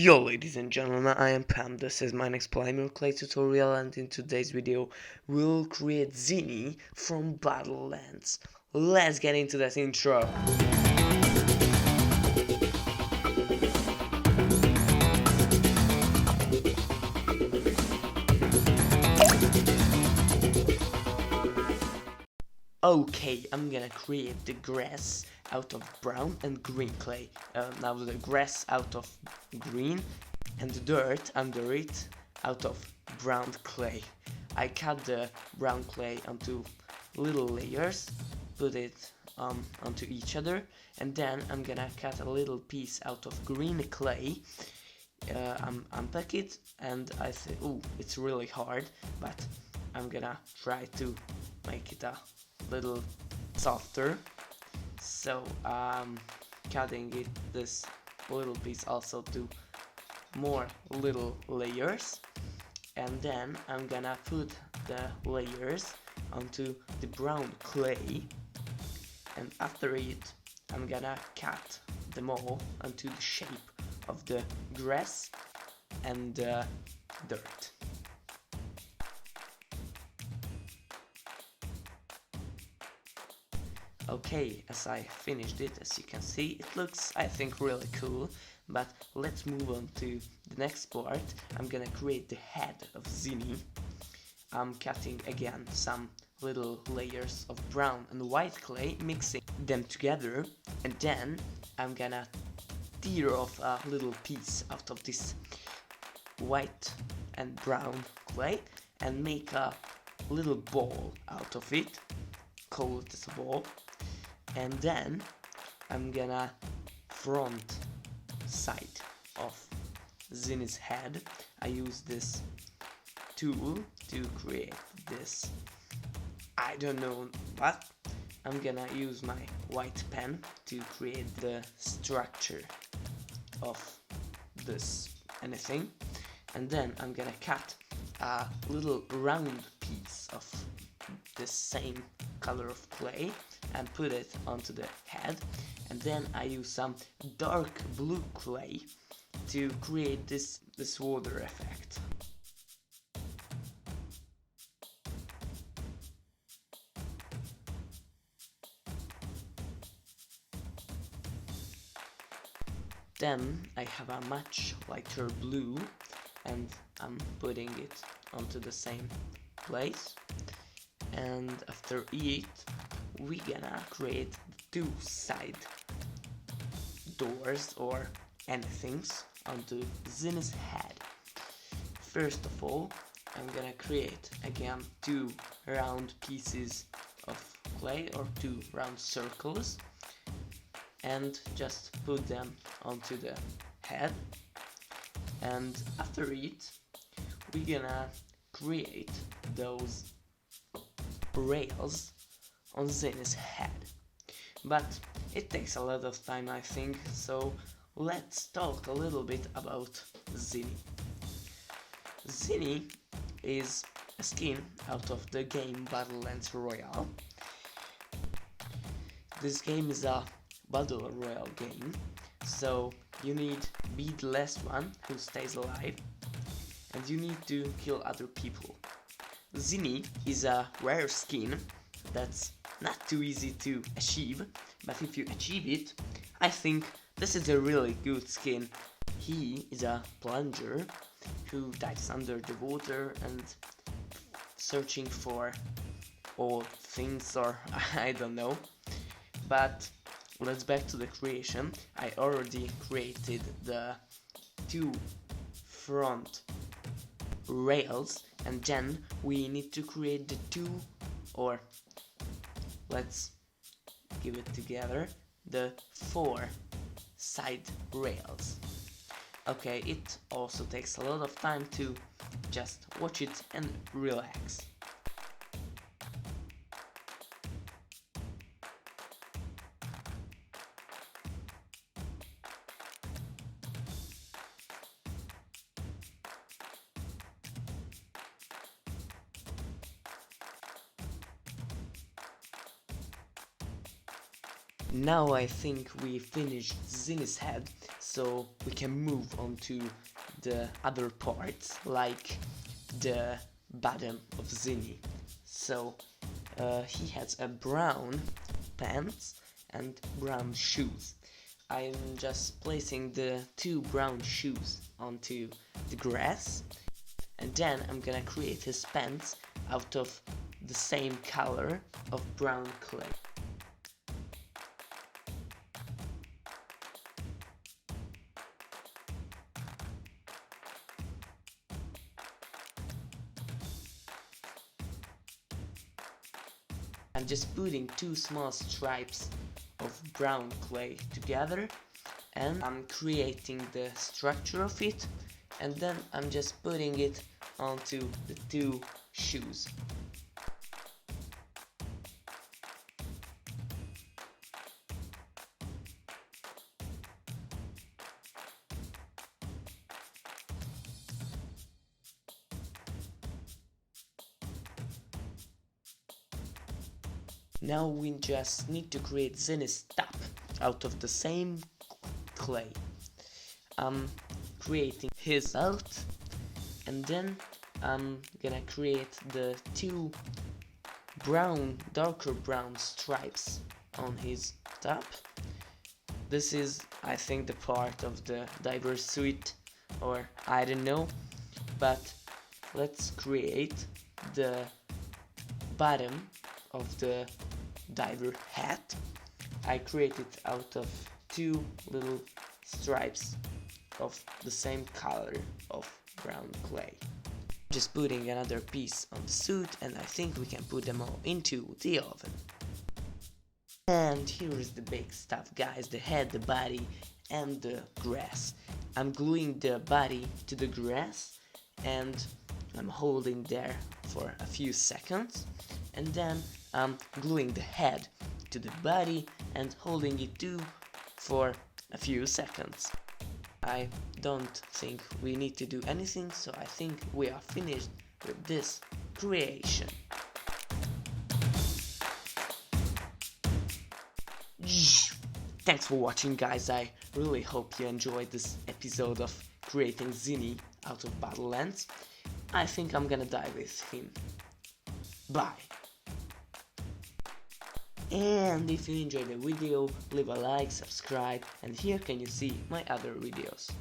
Yo ladies and gentlemen, I am Pam. This is my next polymer clay tutorial, and in today's video we'll create Zhinny from Battlelands. Let's get into that intro. Okay, I'm gonna create the grass out of brown and green clay. Now the grass out of green and the dirt under it out of brown clay. I cut the brown clay onto little layers, put it onto each other, and then I'm gonna cut a little piece out of green clay, unpack it, and I say, oh, it's really hard, but I'm gonna try to make it a little softer. So cutting it this little piece also to more little layers, and then I'm gonna put the layers onto the brown clay, and after it I'm gonna cut them all onto the shape of the grass and dirt. Okay, as I finished it, as you can see, it looks, I think, really cool, but let's move on to the next part. I'm gonna create the head of Zhinny. I'm cutting again some little layers of brown and white clay, mixing them together, and then I'm gonna tear off a little piece out of this white and brown clay and make a little ball out of it, call it as a ball. And then I'm gonna front side of Zhinny's head. I use this tool to create this, I don't know what. I'm gonna use my white pen to create the structure of this anything, and then I'm gonna cut a little round piece of the same color of clay and put it onto the head, and then I use some dark blue clay to create this water effect. Then I have a much lighter blue, and I'm putting it onto the same place, and after it we gonna create two side doors or anythings onto Zhinny's head. First of all, I'm gonna create again two round pieces of clay or two round circles and just put them onto the head, and after it we're gonna create those rails on Zhinny's head. But it takes a lot of time, I think, so let's talk a little bit about Zhinny. Zhinny is a skin out of the game Battlelands Royale. This game is a Battle Royale game, so you need to be the last one who stays alive, and you need to kill other people. Zhinny is a rare skin that's not too easy to achieve, but if you achieve it, I think this is a really good skin. He is a plunger who dives under the water and searching for old things, or I don't know. But let's back to the creation. I already created the two front rails, and then we need to create the two, or let's give it together, the four side rails. Okay, it also takes a lot of time to just watch it and relax. Now I think we finished Zhinny's head, so we can move on to the other parts, like the bottom of Zhinny. So he has a brown pants and brown shoes. I'm just placing the two brown shoes onto the grass, and then I'm gonna create his pants out of the same color of brown clay. I'm just putting two small stripes of brown clay together, and I'm creating the structure of it, and then I'm just putting it onto the two shoes. Now we just need to create Zhinny's top out of the same clay. I'm creating his belt, and then I'm gonna create the two brown, darker brown stripes on his top. This is, I think, the part of the diver suit, or I don't know, but let's create the bottom of the diver hat. I created out of two little stripes of the same color of brown clay. Just putting another piece on the suit, and I think we can put them all into the oven. And here is the big stuff, guys: the head, the body, and the grass. I'm gluing the body to the grass, and I'm holding there for a few seconds, and then I'm gluing the head to the body and holding it too for a few seconds. I don't think we need to do anything, so I think we are finished with this creation. Thanks for watching, guys. I really hope you enjoyed this episode of creating Zhinny out of Battlelands. I think I'm gonna die with him. Bye. And if you enjoyed the video, leave a like, subscribe, and here can you see my other videos.